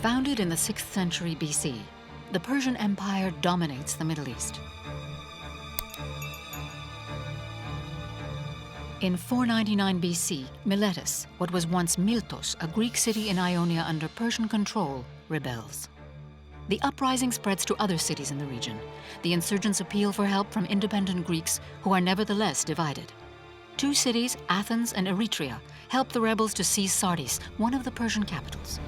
Founded in the 6th century BC, the Persian Empire dominates the Middle East. In 499 BC, Miletus, what was once Miltos, a Greek city in Ionia under Persian control, rebels. The uprising spreads to other cities in the region. The insurgents appeal for help from independent Greeks who are nevertheless divided. Two cities, Athens and Eretria, help the rebels to seize Sardis, one of the Persian capitals.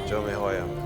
جامعه هایم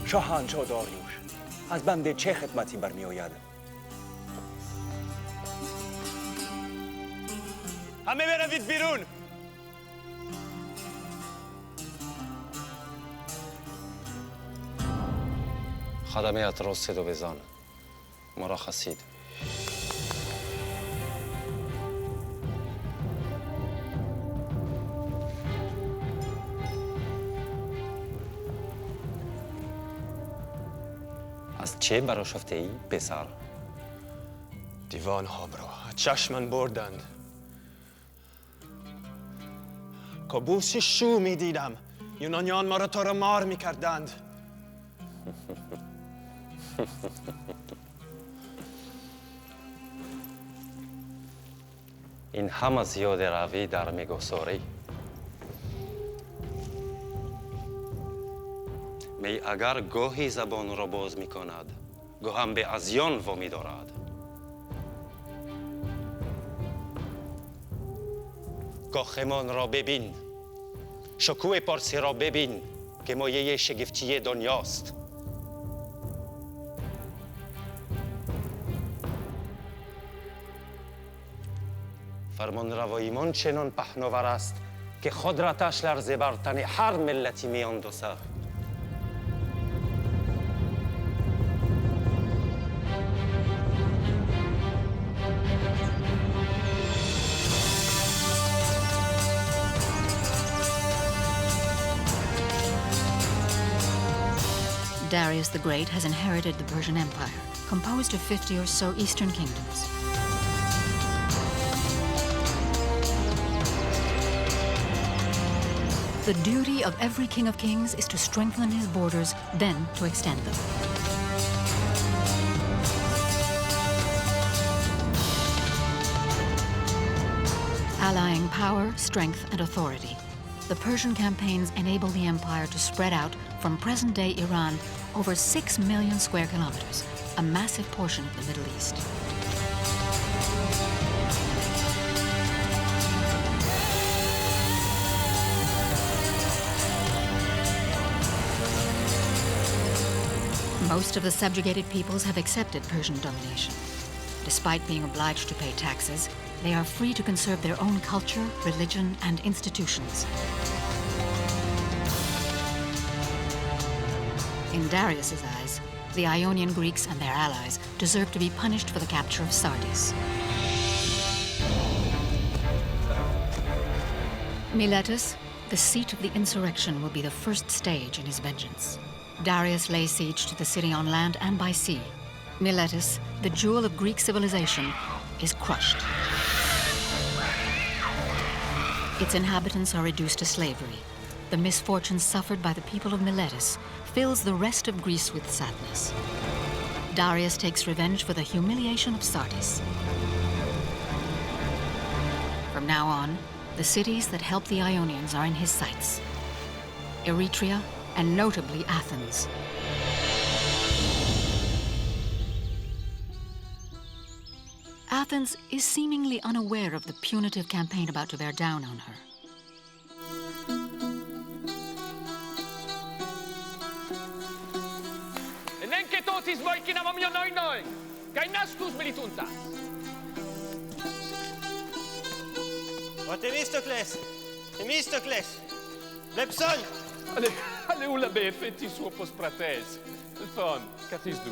شاهنشاه داریوش از بنده چه خدمتی برمی آید؟ همه بروید بیرون. خدمات را صدا بزن. مرخصید. از چه برآشفته ای پسر؟ دیوان ها را چشمن بردند. کابوسی شو می دیدم. یونانیان ما را تارمار می کردند. این همه زیاده روی در میگساری. می اگر گاهی زبان را باز می کند، گاهم به ازیان وامی دارد. کاخمان را ببین، شکوه پارسی را ببین که مایه شگفتی دنیاست. فرمان رواییمان چنان پهناور است که خدرتش لرزه بر تن هر ملتی میاندازد. Darius the Great has inherited the Persian Empire, composed of 50 or so eastern kingdoms. The duty of every king of kings is to strengthen his borders, then to extend them. Allying power, strength, and authority, the Persian campaigns enable the empire to spread out from present-day Iran over 6 million square kilometers, a massive portion of the Middle East. Most of the subjugated peoples have accepted Persian domination. Despite being obliged to pay taxes, they are free to conserve their own culture, religion, and institutions. In Darius's eyes, the Ionian Greeks and their allies deserve to be punished for the capture of Sardis. Miletus, the seat of the insurrection, will be the first stage in his vengeance. Darius lays siege to the city on land and by sea. Miletus, the jewel of Greek civilization, is crushed. Its inhabitants are reduced to slavery. The misfortunes suffered by the people of Miletus fills the rest of Greece with sadness. Darius takes revenge for the humiliation of Sardis. From now on, the cities that help the Ionians are in his sights: Eretria and notably Athens. Athens is seemingly unaware of the punitive campaign about to bear down on her. Themistocles! Themistocles! Lepson! Allez où la befetti suo post prates? Telefon, catis du.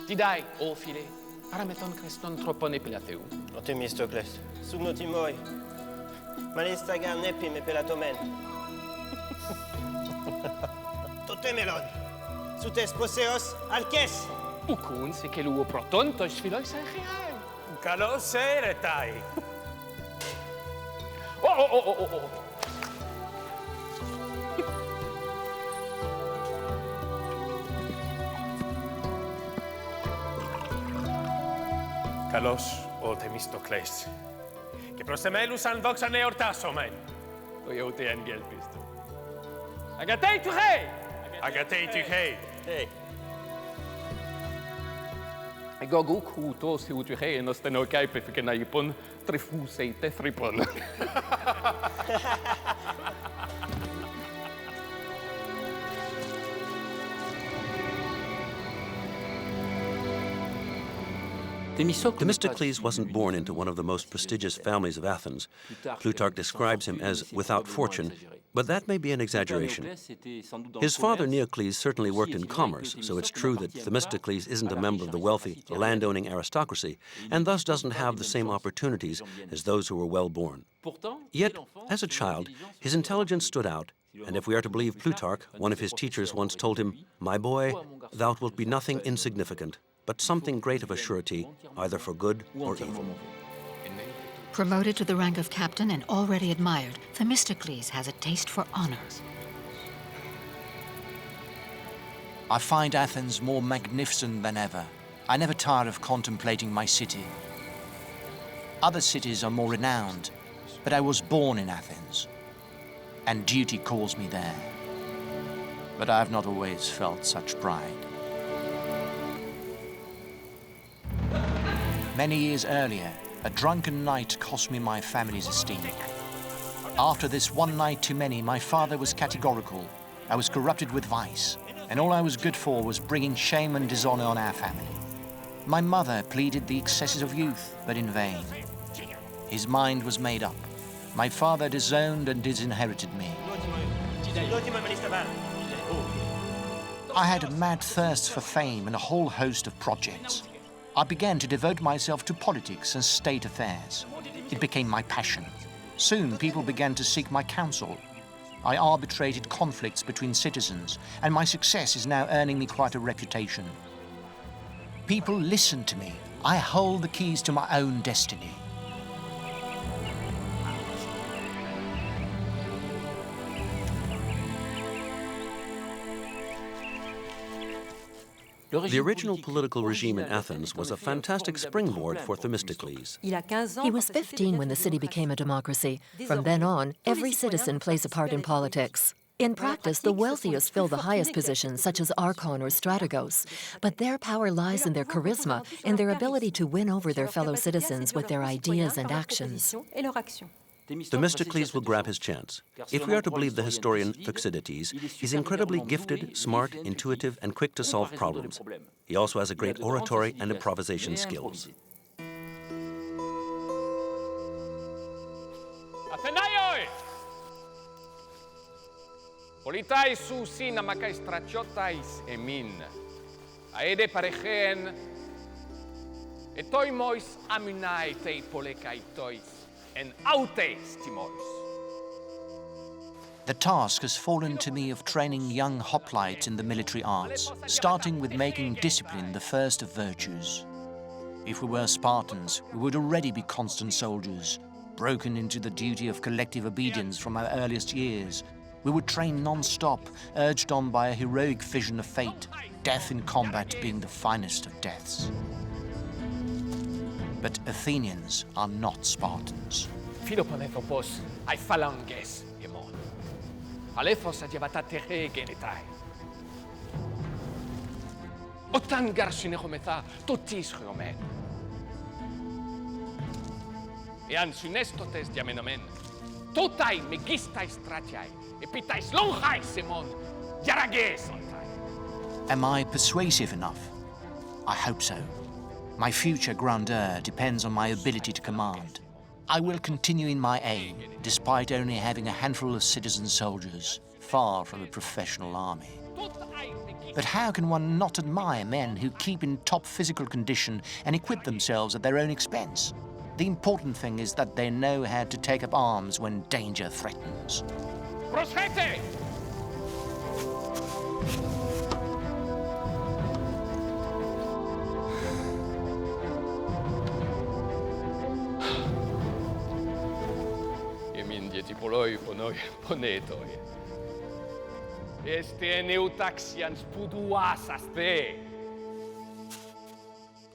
Ti dai, o file, parameton creston tropon epilateu. Themistocles, subnotimoi. Malinstagram nepi me pelatomen. Totemelon! Sutes poseos alkes! Ukun se que luo proton tois filois aegeai. Kalos eretai. Oh. Kalos o Themistocles. Και προς εμέλους αν δόξαν εορτάσομεν. Το ιούτε αγγελπίστο. Αγκατέι του χέι! Agatei tykei. Hey, Εγώ γουκού τος του χέι ενός στενό κάιπε φυκε να υπον τριφούσεϊ τεθρυπον. Themistocles wasn't born into one of the most prestigious families of Athens. Plutarch describes him as without fortune, but that may be an exaggeration. His father Neocles certainly worked in commerce, so it's true that Themistocles isn't a member of the wealthy, landowning aristocracy, and thus doesn't have the same opportunities as those who were well-born. Yet, as a child, his intelligence stood out, and if we are to believe Plutarch, one of his teachers once told him, "My boy, thou wilt be nothing insignificant, but something great of a surety, either for good or evil." Promoted to the rank of captain and already admired, Themistocles has a taste for honor. I find Athens more magnificent than ever. I never tire of contemplating my city. Other cities are more renowned, but I was born in Athens, and duty calls me there. But I have not always felt such pride. Many years earlier, a drunken night cost me my family's esteem. After this one night too many, my father was categorical. I was corrupted with vice, and all I was good for was bringing shame and dishonor on our family. My mother pleaded the excesses of youth, but in vain. His mind was made up. My father disowned and disinherited me. I had a mad thirst for fame and a whole host of projects. I began to devote myself to politics and state affairs. It became my passion. Soon, people began to seek my counsel. I arbitrated conflicts between citizens, and my success is now earning me quite a reputation. People listen to me. I hold the keys to my own destiny. The original political regime in Athens was a fantastic springboard for Themistocles. He was 15 when the city became a democracy. From then on, every citizen plays a part in politics. In practice, the wealthiest fill the highest positions, such as archon or strategos. But their power lies in their charisma, in their ability to win over their fellow citizens with their ideas and actions. Themistocles will grab his chance. If we are to believe the historian Thucydides, he's incredibly gifted, smart, intuitive, and quick to solve problems. He also has a great oratory and improvisation skills. Athenaioi! Politai su sin amakais trachiotais emin. Aede parechen Etoimois amunai te polekaitois en autes timois. The task has fallen to me of training young hoplites in the military arts, starting with making discipline the first of virtues. If we were Spartans, we would already be constant soldiers, broken into the duty of collective obedience from our earliest years. We would train non-stop, urged on by a heroic vision of fate, death in combat being the finest of deaths. But Athenians are not Spartans. Philoponethopos ai phalanges emon. Alephos adjevata tere genetai. Otan garsinechometha totis chromen. Ean synestotes diamenomen. Totai megistai stratiai. Epitais longhai semon. Yarages ontai. Am I persuasive enough? I hope so. My future grandeur depends on my ability to command. I will continue in my aim, despite only having a handful of citizen soldiers, far from a professional army. But how can one not admire men who keep in top physical condition and equip themselves at their own expense? The important thing is that they know how to take up arms when danger threatens. Proschete! Tipoloi ponoi ponetoi. Este neutaxians puduas aste.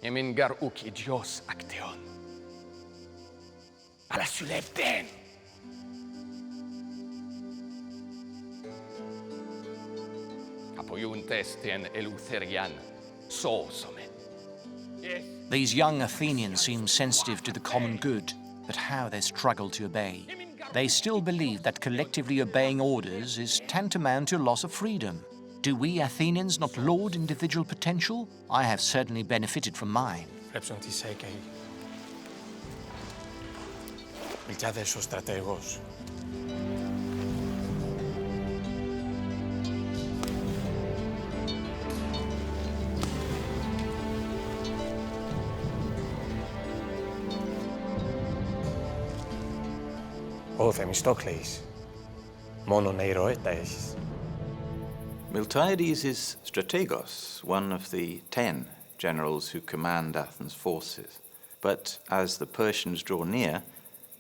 Emin gar ukidios acteon. Ala sulepten. Apoiuntestien elutherian sosomen. These young Athenians seem sensitive to the common good, but how they struggle to obey. They still believe that collectively obeying orders is tantamount to loss of freedom. Do we Athenians not laud individual potential? I have certainly benefited from mine. Πρέπει τι σέκει. Μιλτιάδες ο στρατηγός. Ο Themistocles. Μόνον ήρωε τα έχεις. Miltiades is strategos, one of the 10 generals who command Athens' forces. But as the Persians draw near,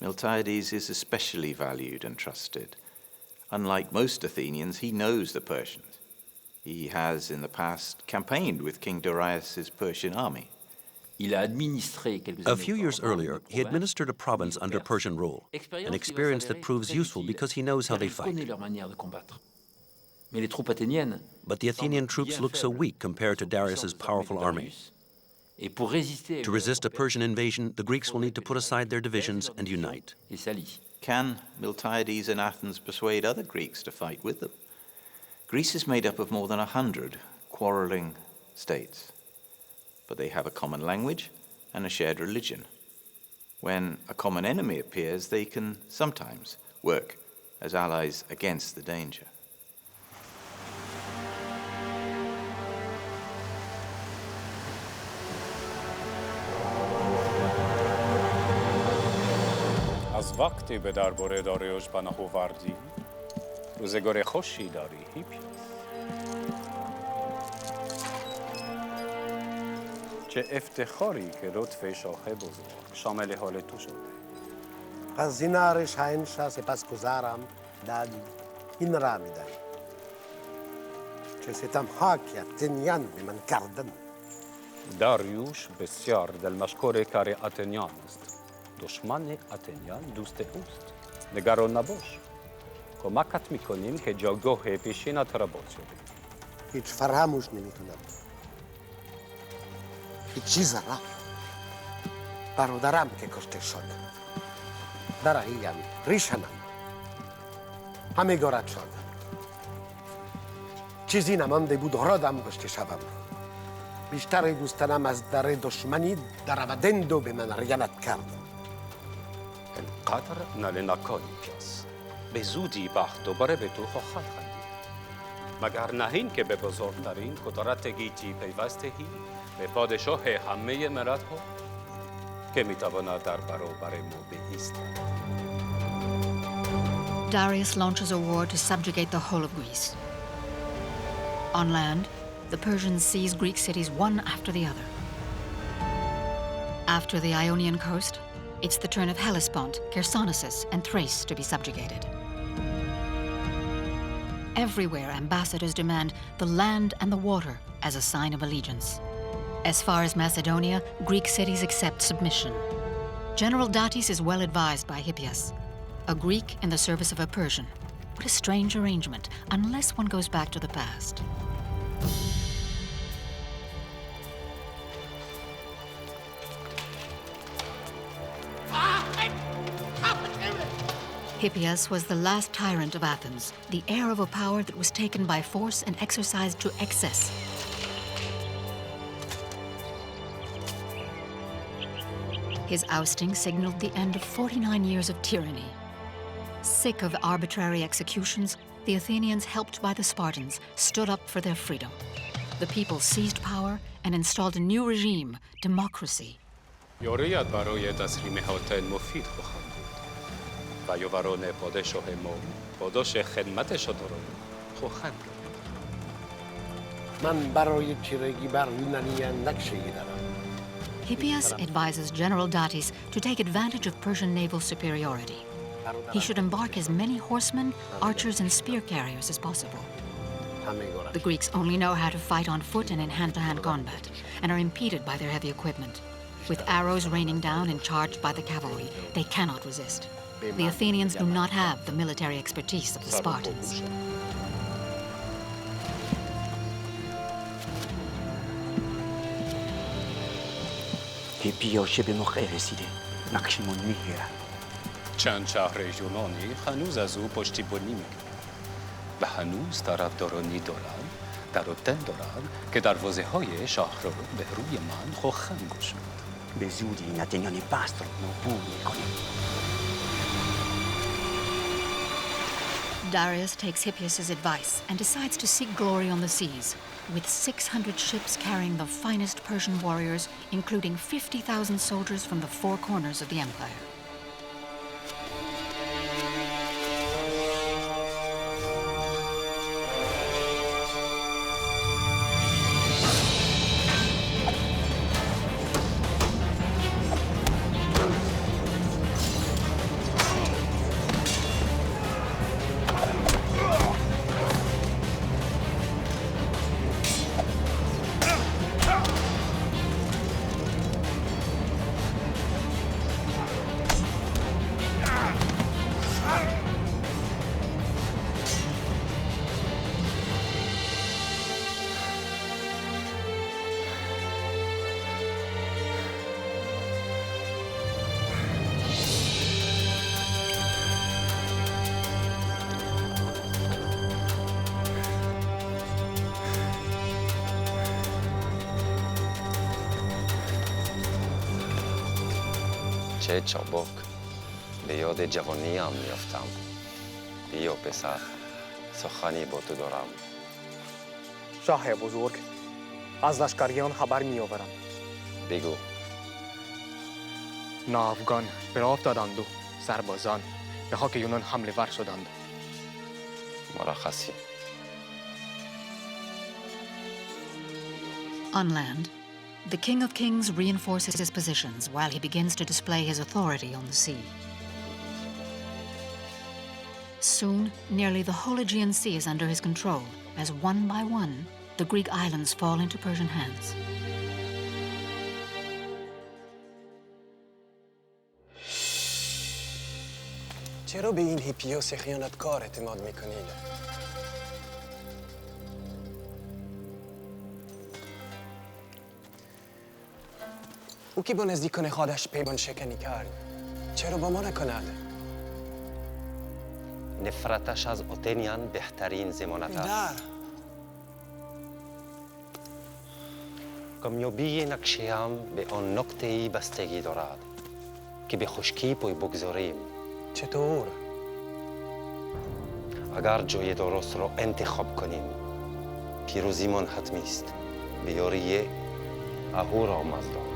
Miltiades is especially valued and trusted. Unlike most Athenians, he knows the Persians. He has, in the past, campaigned with King Darius' Persian army. A few years earlier, he administered a province under Persian rule, an experience that proves useful because he knows how they fight. But the Athenian troops look so weak compared to Darius's powerful army. To resist a Persian invasion, the Greeks will need to put aside their divisions and unite. Can Miltiades and Athens persuade other Greeks to fight with them? Greece is made up of more than 100 quarreling states, but they have a common language and a shared religion. When a common enemy appears, they can sometimes work as allies against the danger. از وقتی به درباره داریوش پناه آوردی روزگار خوشی داری هیپی چه افتخاری که لطف شاه بزرگ شامل حال تو شده از زینار شاهنشاه سپاسگزارم دادی این را میدهی چه ستمها که اتنیان به من کردن داریوش بسیار دلمشغول کار اتنیان است دشمن اتنیان دوست اوست نگران نباش کمکت میکنیم که جایگاه پیشینت را باز یابی هیچ فراموش نمیکنم هیچ چیز را برادرم که کشته شد دراییم ریشنم همه گارد شد چیزی نمانده بود رادم کشته شوم بیشتر دوستانم از در دشمنی درآمدند و به من ریانت کرد القدر نه لنکانی پیاس به زودی بخت دوباره به تو خواهد خندید مگر نهین که به بزرگترین قدرت گیتی پیوستهی به پادشاه همه ملت‌ها که میتواند در برابر ما بایستد. Darius launches a war to subjugate the whole of Greece. On land, the Persians seize Greek cities one after the other. After the Ionian coast, it's the turn of Hellespont, Chersonesus, and Thrace to be subjugated. Everywhere, ambassadors demand the land and the water as a sign of allegiance. As far as Macedonia, Greek cities accept submission. General Datis is well advised by Hippias, a Greek in the service of a Persian. What a strange arrangement, unless one goes back to the past. Hippias was the last tyrant of Athens, the heir of a power that was taken by force and exercised to excess. His ousting signaled the end of 49 years of tyranny. Sick of arbitrary executions, the Athenians, helped by the Spartans, stood up for their freedom. The people seized power and installed a new regime, democracy. یوریت برای تسلیم آتن مفید خواهد بود و یواران پادشاه ما پاداش خدمتش را خواهند بود. من برای تیرگی بر یونانیان نقشه‌ای دارم. Hippias advises General Datis to take advantage of Persian naval superiority. He should embark as many horsemen, archers, and spear carriers as possible. The Greeks only know how to fight on foot and in hand-to-hand combat, and are impeded by their heavy equipment. With arrows raining down and charged by the cavalry, they cannot resist. The Athenians do not have the military expertise of the Spartans. هیپیا شب موقع رسیده. نقشمون میگیرن. چند شهر یونانی هنوز از او پشتیبانی میکنند و هنوز طرفدارانی دارند در آتن دارند که دروازه‌های شهر رو به روی من خواهند گشود. به زودی این اتنیان پست رو نابود میکنیم. Darius takes Hippias' advice and decides to seek glory on the seas, with 600 ships carrying the finest Persian warriors, including 50,000 soldiers from the four corners of the empire. چه چابک به یاد جوانیم میافتم. بیا پسر، سخنی با تو دارم. شاه بزرگ، از لشکریان خبر میآورم. بگو. ناوگان به راه افتادند و سربازان به خاک یونان حمله ور شدند. مرخصی. On land, the King of Kings reinforces his positions while he begins to display his authority on the sea. Soon, nearly the whole Aegean Sea is under his control, as one by one, the Greek islands fall into Persian hands. چرا به این هیپیوس خیانتکار اعتماد میکنید؟ او که با نزدیکان خودش پیمان شکنی کرد، چرا با ما نکند؟ نفرتش از آتنیان بهترین ضمانت است. کامیابی نقشه‌ام به آن نقطه‌ای بستگی دارد که به خشکی پای بگذاریم. چطور؟ اگر جای درست را انتخاب کنیم پیروزیمان حتمی است. به یاری اهورامزدا.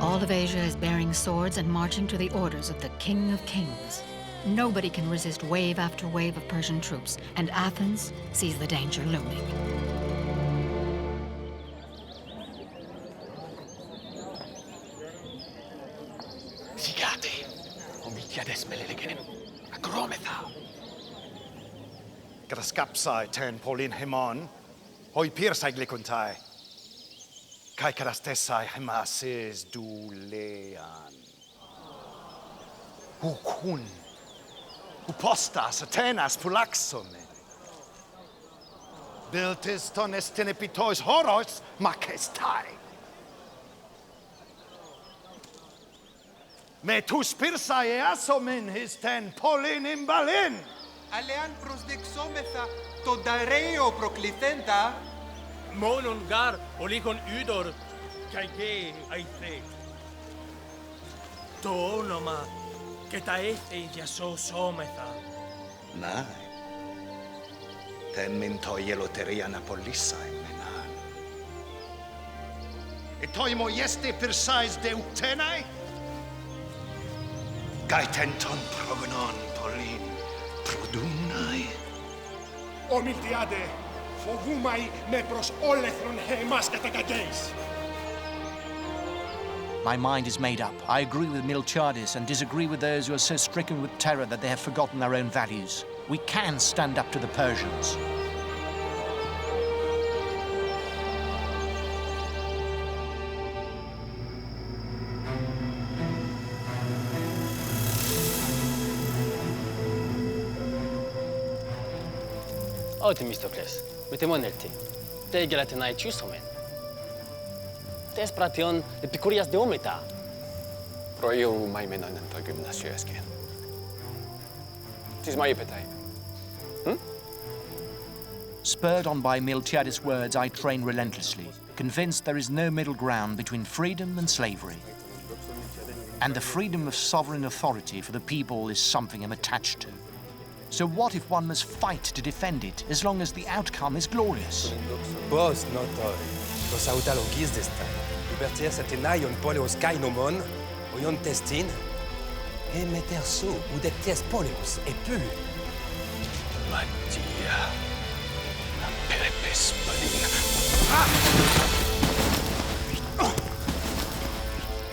All of Asia is bearing swords and marching to the orders of the King of Kings. Nobody can resist wave after wave of Persian troops, and Athens sees the danger looming. Sigate, omitiades melelegenem, agrometha. Graskapsai ten Paulin Hemon, hoi pirsai glikuntai. Kai karastesai hemases dulean. Hukun. Upostas Athenas pulaxome. Biltis ton estenepitois horos makestai. Metus pirsai easomen his ten Paulin imbalin. Alean prosdexometa to dareo proclitenta. Monon gar olikon udor kaige aithe. To onoma keta ethe yaso sometha. Nai. Ten minto loteria napolisai menan. Etoimo yeste pirsais deutenai. Gaitenton prognon Paulin produnai. Ομιλτιάτε, φοβούμαι με προς όλεθρον εμάς κατακατέεις. My mind is made up. I agree with Miltiades and disagree with those who are so stricken with terror that they have forgotten their own values. We can stand up to the Persians. Oh, Themistocles, metemonelti, te gelatinai chusomen. Te spration epikurias de ometa. Proiu mai menonenta gymnasiesken. Tis mai petai. Spurred on by Miltiades' words, I train relentlessly, convinced there is no middle ground between freedom and slavery. And the freedom of sovereign authority for the people is something I'm attached to. So what if one must fight to defend it, as long as the outcome is glorious? Bos notor, tos autalogis destai, libertias Athenaion poleos kainomon, oion testin, e meter so, udectes poleos, e pu. Mattia, perepes balin.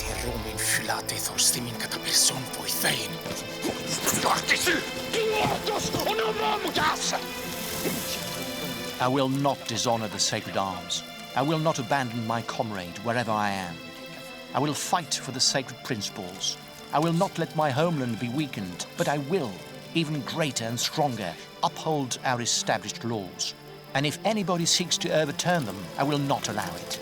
Terum infilate thorstimin kata person poithein. I will not dishonor the sacred arms. I will not abandon my comrade wherever I am. I will fight for the sacred principles. I will not let my homeland be weakened, but I will, even greater and stronger, uphold our established laws. And if anybody seeks to overturn them, I will not allow it.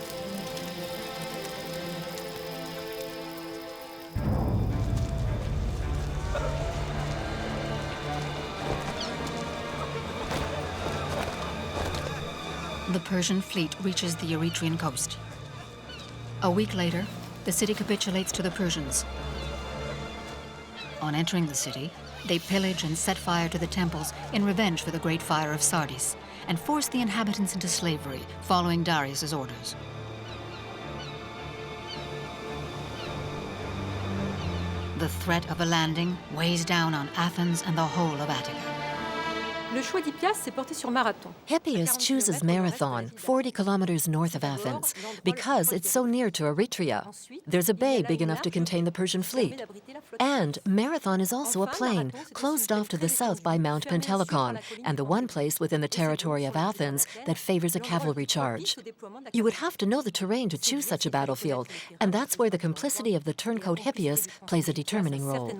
The Persian fleet reaches the Eretrian coast. A week later, the city capitulates to the Persians. On entering the city, they pillage and set fire to the temples in revenge for the Great Fire of Sardis, and force the inhabitants into slavery, following Darius's orders. The threat of a landing weighs down on Athens and the whole of Attica. Le choix d'Hippias s'est porté sur Marathon. Hippias chooses Marathon, 40 kilometers north of Athens, because it's so near to Eretria. There's a bay big enough to contain the Persian fleet. And Marathon is also a plain, closed off to the south by Mount Pentelicon, and the one place within the territory of Athens that favors a cavalry charge. You would have to know the terrain to choose such a battlefield, and that's where the complicity of the turncoat Hippias plays a determining role.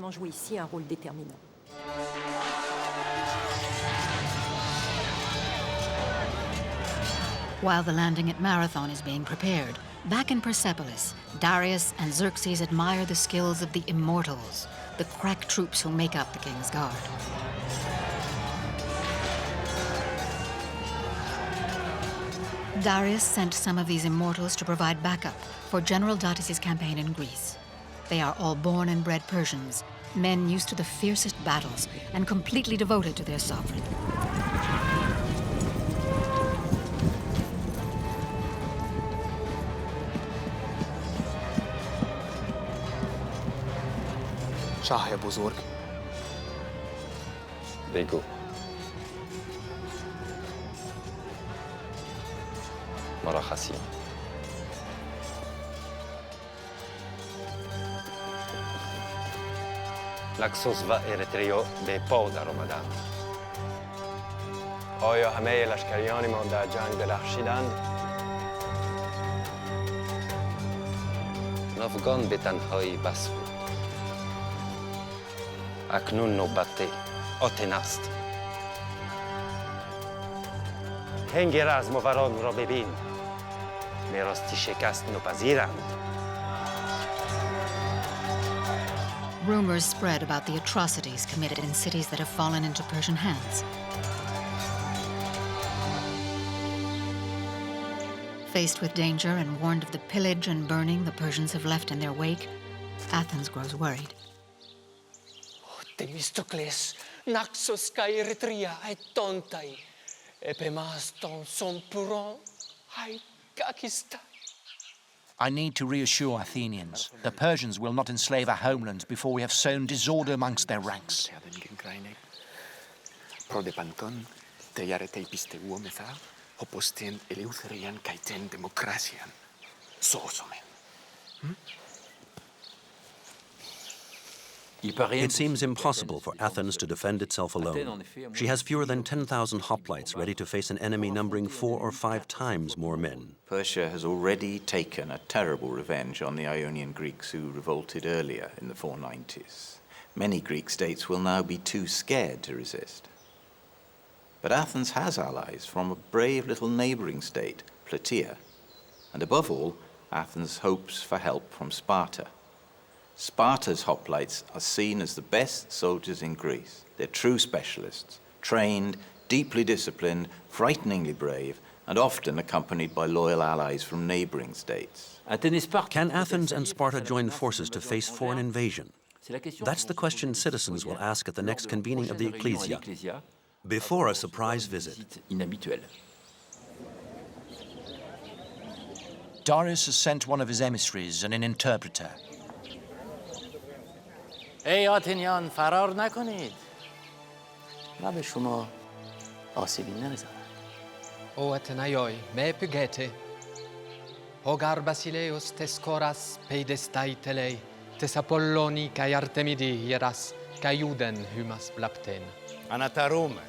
While the landing at Marathon is being prepared, back in Persepolis, Darius and Xerxes admire the skills of the Immortals, the crack troops who make up the King's Guard. Darius sent some of these Immortals to provide backup for General Datis' campaign in Greece. They are all born and bred Persians, men used to the fiercest battles and completely devoted to their sovereign. شاه بزرگ بگو. مرخصی. لکسوس و اریتریو به پا در آمدند. آیا همه لشکریانمان در جنگ درخشیدند؟ ناوگان به تنهایی بس بود. اکنون نوبت آتن است. هنگ رزماوران را ببین. به راستی شکست نپذیرند. Rumors spread about the atrocities committed in cities that have fallen into Persian hands. Faced with danger and warned of the pillage and burning the Persians have left in their wake, Athens grows worried. Themistocles, Naxos kai Eritrea ai tontai, epemaston son puron ai kakistai. I need to reassure Athenians. The Persians will not enslave our homelands before we have sown disorder amongst their ranks. Pro de panton, te yarete piste uometha, opostien eleutherian kaiten demokrasian. Sosomen. It seems impossible for Athens to defend itself alone. She has fewer than 10,000 hoplites ready to face an enemy numbering 4 or 5 times more men. Persia has already taken a terrible revenge on the Ionian Greeks who revolted earlier in the 490s. Many Greek states will now be too scared to resist. But Athens has allies from a brave little neighboring state, Plataea. And above all, Athens hopes for help from Sparta. Sparta's hoplites are seen as the best soldiers in Greece. They're true specialists, trained, deeply disciplined, frighteningly brave, and often accompanied by loyal allies from neighboring states. Can Athens and Sparta join forces to face foreign invasion? That's the question citizens will ask at the next convening of the Ecclesia, before a surprise visit. Darius has sent one of his emissaries and an interpreter. ای آتنیان فرار نکنید و به شما آسیبی نرساند. O Athenaioi, me pygete. Hogar Basileus tes coras peidestai telei, tes Apolloni kai Artemidi hieras, kai Juden hymas blapten. Anatarume.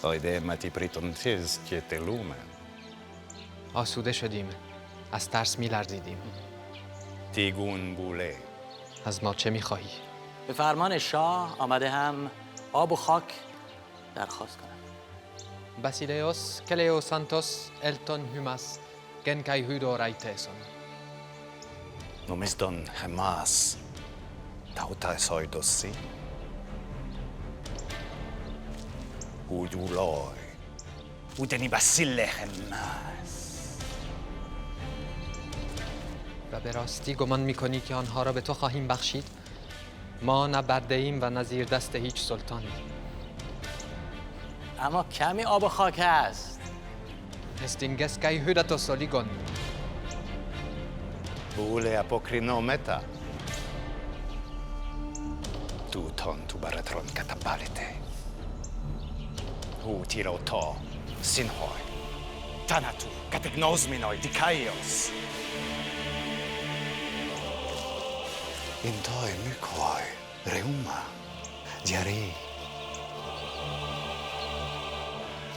Oide mati pritontiz kietelume. آسوده شدیم. از ترس می‌لرزیدیم. تیگون بوله. از ما چه می‌خواهی؟ به فرمان شاه آمده هم آب و خاک درخواست کنم. Basileos, Keleo Santos, Elton Hymas, Gen kai Hydo Raiteson. Nomisdon Hamas. Tauta soidossi. Uduloi. Udeni Basile Hamas. و به راستی گمان می‌کنی که آنها را به تو خواهیم بخشید؟ ما نه برده‌ایم و نه زیر دست هیچ سلطانی. اما کمی آب و خاک هست. Estinges kai hydatos oligon. Bule apokrinometa. Tu ton tu baratron katapalete. Hu tiroto sinhoi. Tanatu kategnosminoi dikaios. Intoi mykoi reuma diarei.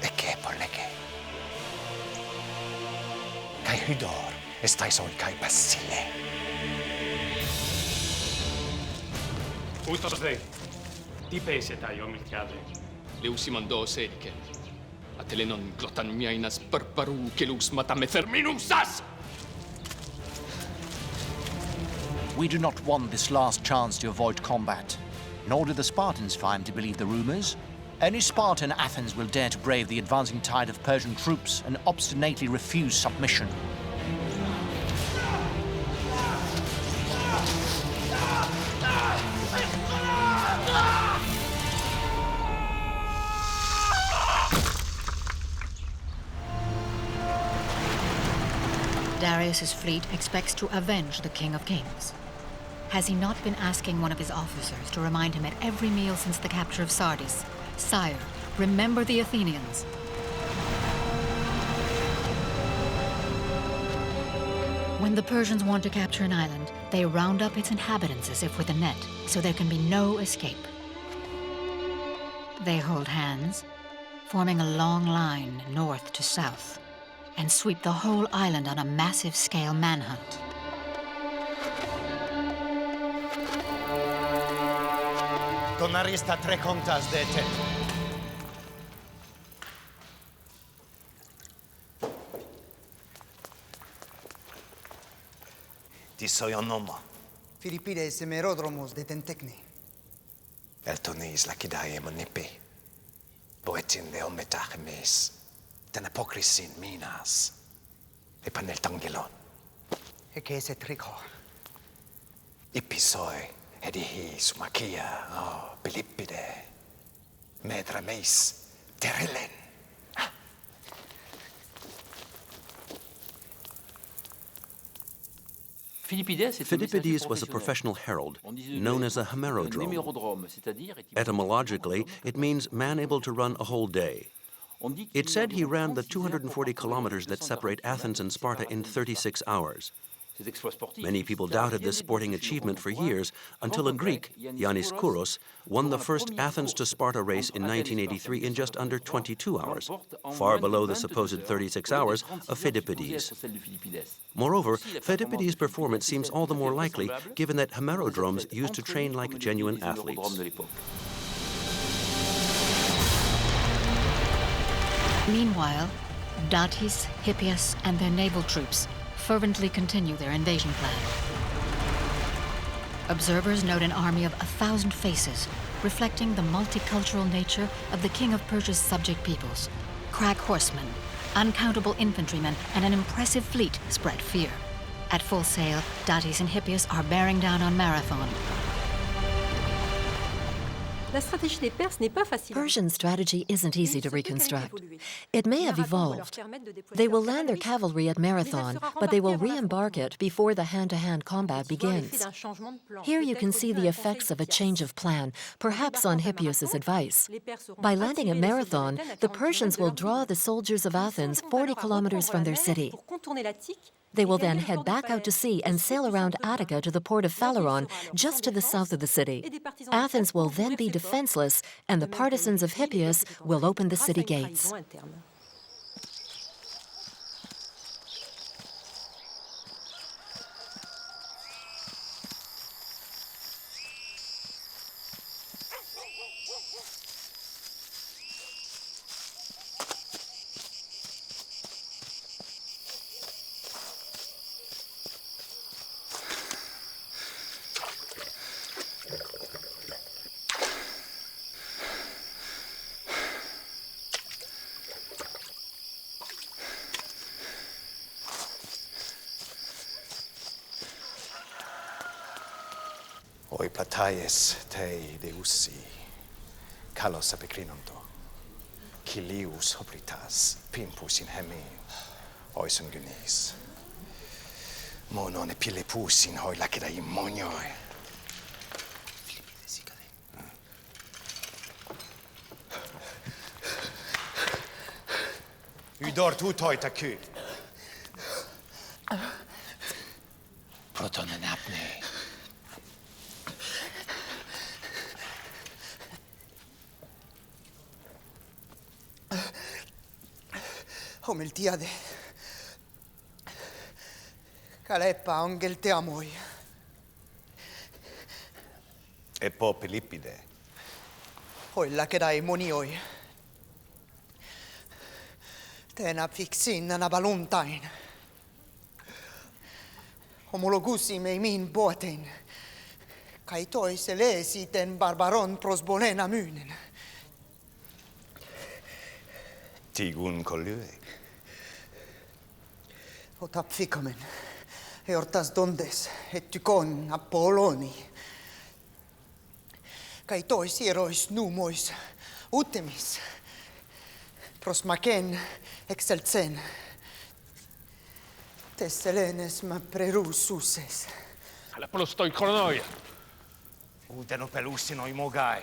Eke poleke. Kai hydor estais on kai basile. Ούτως δε, τι πέσε τα ιομιλτιάδε. Λεουσιμαντός έρικε. Ατελενών κλωταν μιάινας παρπαρού και λούσματα με θερμίνουμ σας. We do not want this last chance to avoid combat, nor do the Spartans find to believe the rumors. Only Sparta and Athens will dare to brave the advancing tide of Persian troops and obstinately refuse submission. Darius's fleet expects to avenge the King of Kings? Has he not been asking one of his officers to remind him at every meal since the capture of Sardis, "Sire, remember the Athenians"? When the Persians want to capture an island, they round up its inhabitants as if with a net, so there can be no escape. They hold hands, forming a long line north to south, and sweep the whole island on a massive-scale manhunt. Donarista tre contas de te. Τι σοϊονόμα. Philippides emerodromos de tentecne. Eltonis lakidae monipi. Boetin de ometachemes. Den apokrisin minas. Epanel tangelon. Eke se trico. Ipisoi edihi sumakia. Oh, Philippide. Medrameis. Terilen. Philippides was a professional herald, known as a hemerodrome. Etymologically, it means man able to run a whole day. It said he ran the 240 kilometers that separate Athens and Sparta in 36 hours. Many people doubted this sporting achievement for years until a Greek, Yannis Kouros, won the first Athens to Sparta race in 1983 in just under 22 hours, far below the supposed 36 hours of Philippides. Moreover, Philippides' performance seems all the more likely given that hemerodromes used to train like genuine athletes. Meanwhile, Datis, Hippias, and their naval troops fervently continue their invasion plan. Observers note an army of 1,000 faces, reflecting the multicultural nature of the King of Persia's subject peoples. Crack horsemen, uncountable infantrymen, and an impressive fleet spread fear. At full sail, Datis and Hippias are bearing down on Marathon. Persian strategy isn't easy to reconstruct. It may have evolved. They will land their cavalry at Marathon, but they will re-embark it before the hand-to-hand combat begins. Here you can see the effects of a change of plan, perhaps on Hippias' advice. By landing at Marathon, the Persians will draw the soldiers of Athens 40 kilometers from their city. They will then head back out to sea and sail around Attica to the port of Phaleron, just to the south of the city. Athens will then be defenseless, and the partisans of Hippias will open the city gates. Oi plataies te deusi, kalos apikrinondo, kilius hoplitas, pimpus in hemi, oison gunis. Monon epilepus in hoi lacedai monioi. Udor tutoi taku. Protonen apne. Omeltiade. Kalepa angel te amoi. Epo Philippide. Hoi lacedai monioi. Tena fixin ana baluntain. Homologusi me min boaten. Kai toi se lesi ten barbaron prosbolena mynen. Tigun collue. Otapficamen, eortas dondes, et tycon Apolloni. Kai tois erois numois, utemis, prosmacen excelsen. Tesselenes ma prerususes. Αλλά πλωστoi chronoia. Uten pelussinoi mogai.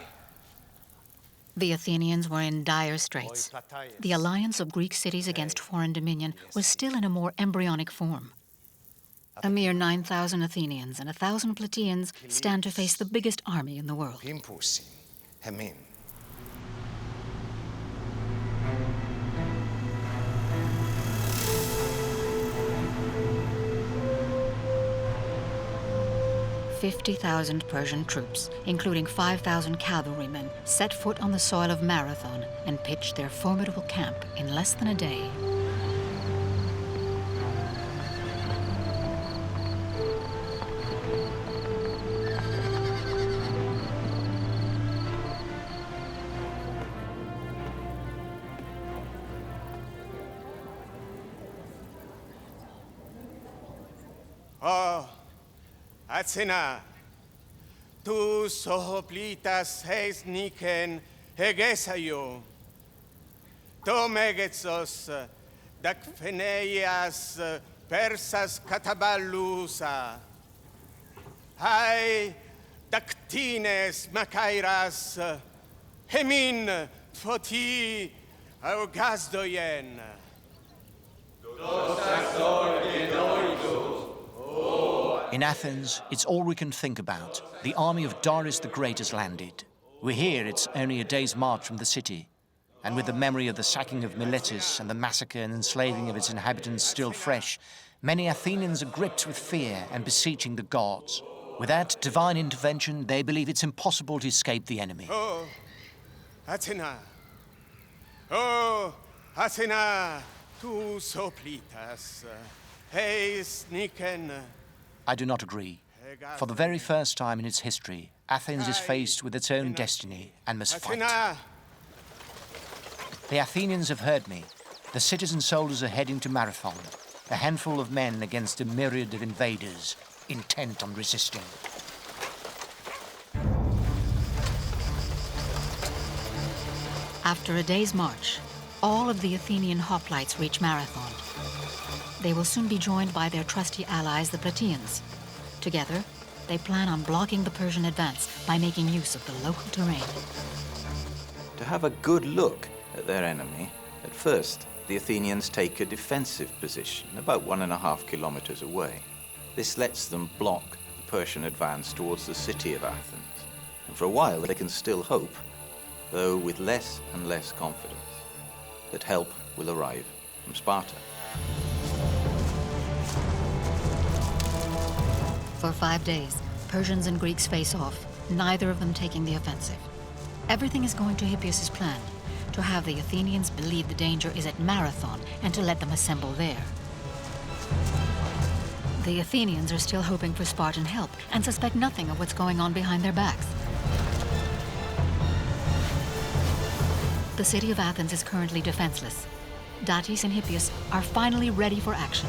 The Athenians were in dire straits. The alliance of Greek cities against foreign dominion was still in a more embryonic form. A mere 9,000 Athenians and 1,000 Plataeans stand to face the biggest army in the world. Impulsi, hemin. $50,000 Persian troops, including 5,000 cavalrymen, set foot on the soil of Marathon and pitched their formidable camp in less than a day. Oh, Athena, tu sohoplitas heis niken hegesaio. To megetsos, dakpheneias persas kataballusa. Hai daktines makairas, hemin photi augazdoyen. In Athens, it's all we can think about. The army of Darius the Great has landed. We hear it's only a day's march from the city. And with the memory of the sacking of Miletus and the massacre and enslaving of its inhabitants still fresh, many Athenians are gripped with fear and beseeching the gods. Without divine intervention, they believe it's impossible to escape the enemy. Oh, Athena. Oh, Athena, tu soplitas heis niken. I do not agree. For the very first time in its history, Athens is faced with its own destiny and must fight. The Athenians have heard me. The citizen soldiers are heading to Marathon, a handful of men against a myriad of invaders, intent on resisting. After a day's march, all of the Athenian hoplites reach Marathon. They will soon be joined by their trusty allies, the Plataeans. Together, they plan on blocking the Persian advance by making use of the local terrain. To have a good look at their enemy, at first, the Athenians take a defensive position about 1.5 kilometers away. This lets them block the Persian advance towards the city of Athens. And for a while, they can still hope, though with less and less confidence, that help will arrive from Sparta. For 5 days, Persians and Greeks face off, neither of them taking the offensive. Everything is going to Hippias' plan, to have the Athenians believe the danger is at Marathon and to let them assemble there. The Athenians are still hoping for Spartan help and suspect nothing of what's going on behind their backs. The city of Athens is currently defenseless. Datis and Hippias are finally ready for action.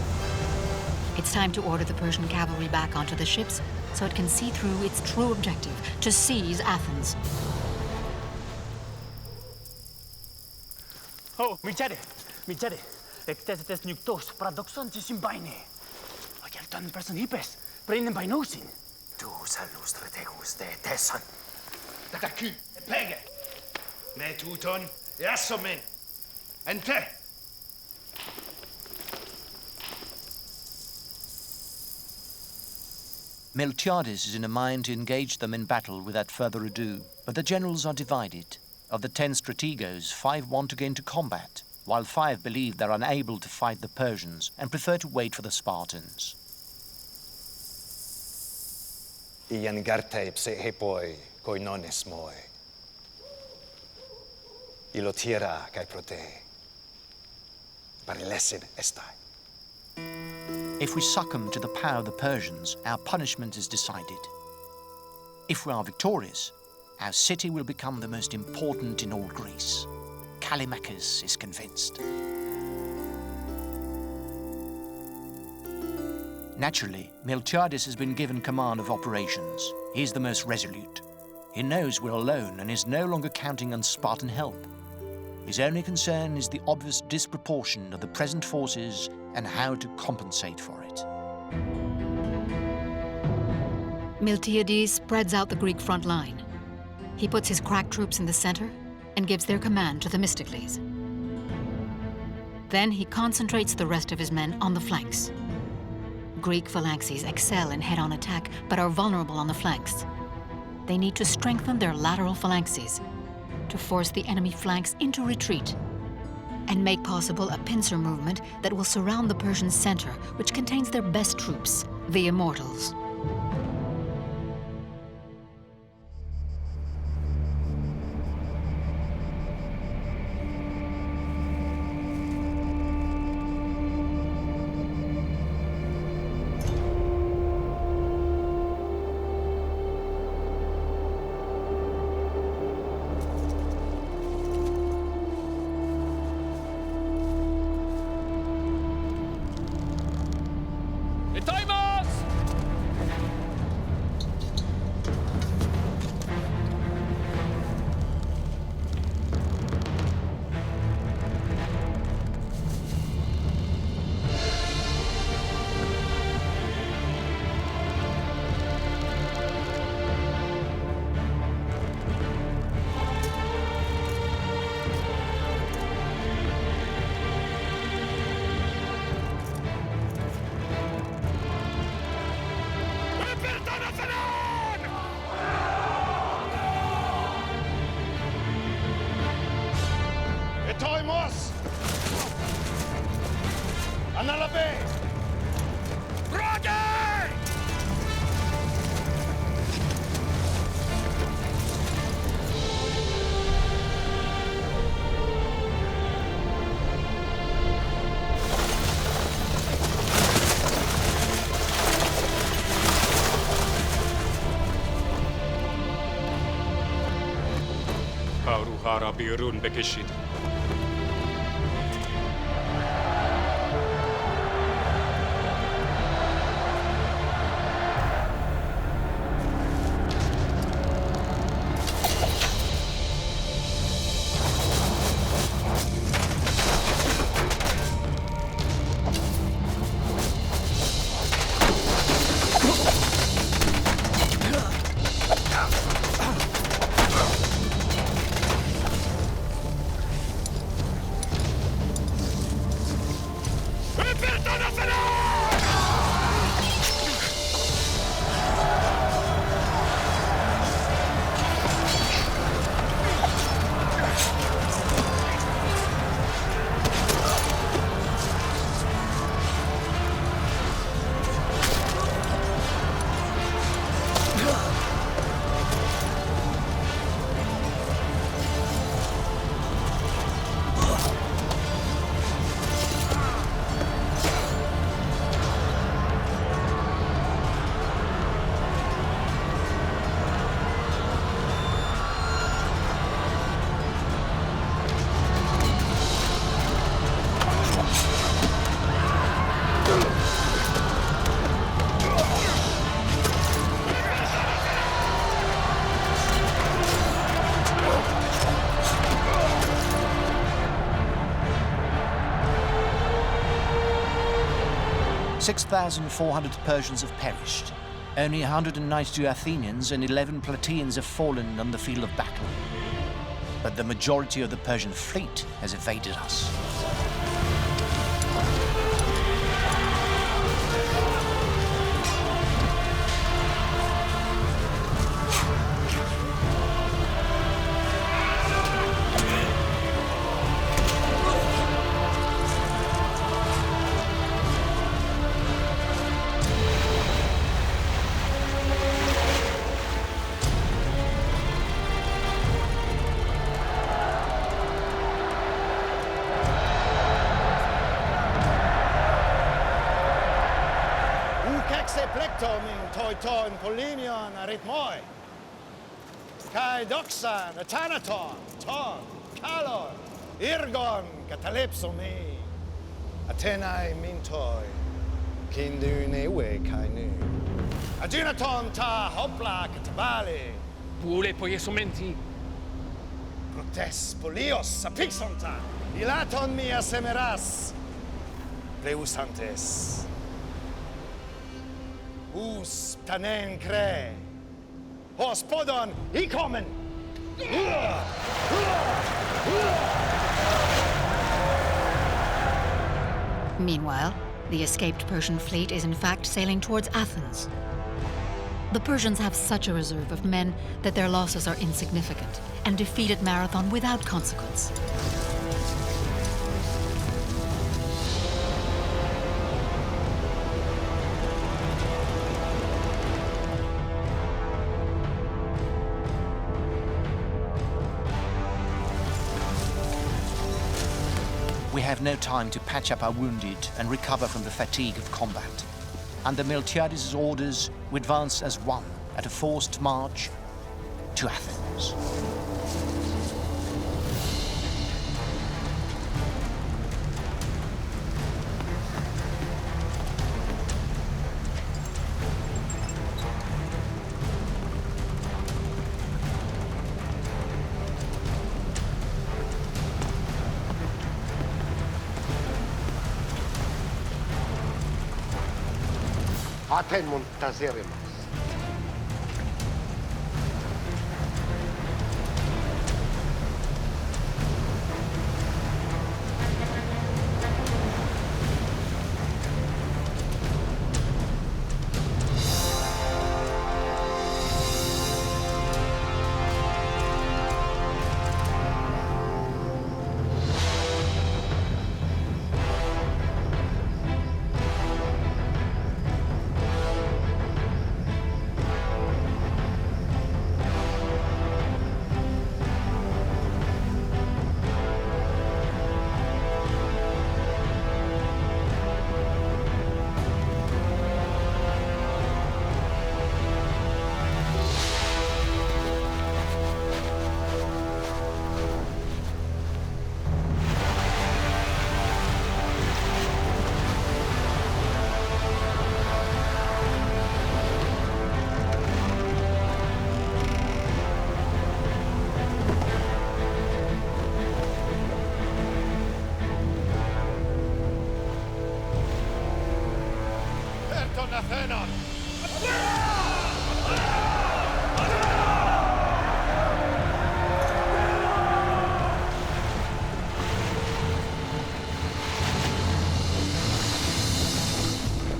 It's time to order the Persian cavalry back onto the ships so it can see through its true objective, to seize Athens. Oh, myriad, ektetes nuktos paradoxontis in bine. Ogelton person hippes, brainen by nosin. Tu salus tretegus de tessan. Takaku, pege. Ne tuton, yasomen. Ente. Miltiades is in a mind to engage them in battle without further ado, but the generals are divided. Of the 10 strategos, 5 want to go into combat, while 5 believe they're unable to fight the Persians and prefer to wait for the Spartans. Ian gartae pse hepoi koinones moi. Ilotira kai prote. Parilesin estai. If we succumb to the power of the Persians, our punishment is decided. If we are victorious, our city will become the most important in all Greece. Callimachus is convinced. Naturally, Miltiades has been given command of operations. He's the most resolute. He knows we're alone and is no longer counting on Spartan help. His only concern is the obvious disproportion of the present forces and how to compensate for it. Miltiades spreads out the Greek front line. He puts his crack troops in the center and gives their command to Themistocles. Then he concentrates the rest of his men on the flanks. Greek phalanxes excel in head-on attack, but are vulnerable on the flanks. They need to strengthen their lateral phalanxes to force the enemy flanks into retreat and make possible a pincer movement that will surround the Persian center, which contains their best troops, the Immortals. Etoimos! Analabe! Brage! Hara birun bekeshid. "6,400 Persians have perished. Only 192 Athenians and 11 platoons have fallen on the field of battle. But the majority of the Persian fleet has evaded us." Toiton, Polinion, Arithmoi, Kai Doxan, Atanaton, Ton, Kalon, Irgon, Catalepsomi, Athenae Mintoi, Kindunewe Kainu, Adunaton Ta Hopla Katabali, Pule poiesomenti. Protes polios apixonta, ilaton mia semeras, pleusantes. Us tanen cre, os podon icomen. Meanwhile, the escaped Persian fleet is in fact sailing towards Athens. The Persians have such a reserve of men that their losses are insignificant and defeat at Marathon without consequence. We have no time to patch up our wounded and recover from the fatigue of combat. Under Miltiades' orders, we advance as one at a forced march to Athens. Aten muntaziremas.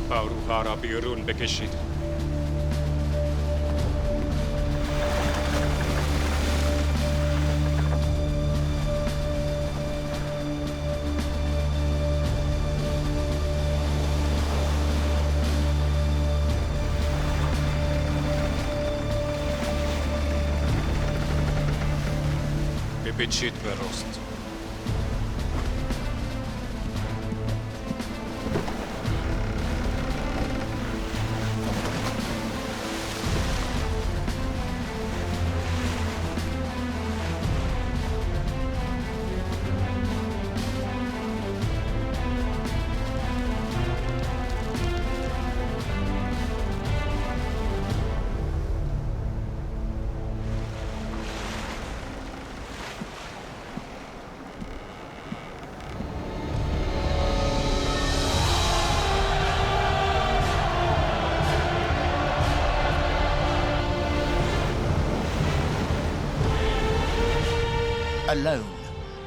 Pauruhara birun bekeshit. Bebechit verost. Alone,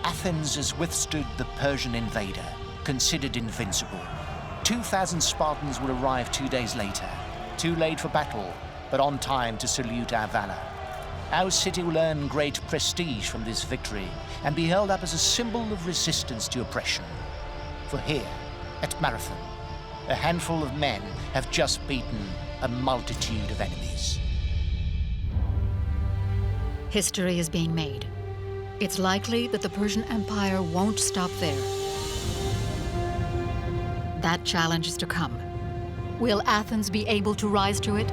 Athens has withstood the Persian invader, considered invincible. 2,000 Spartans will arrive 2 days later, too late for battle, but on time to salute our valor. Our city will earn great prestige from this victory and be held up as a symbol of resistance to oppression. For here, at Marathon, a handful of men have just beaten a multitude of enemies. History is being made. It's likely that the Persian Empire won't stop there. That challenge is to come. Will Athens be able to rise to it?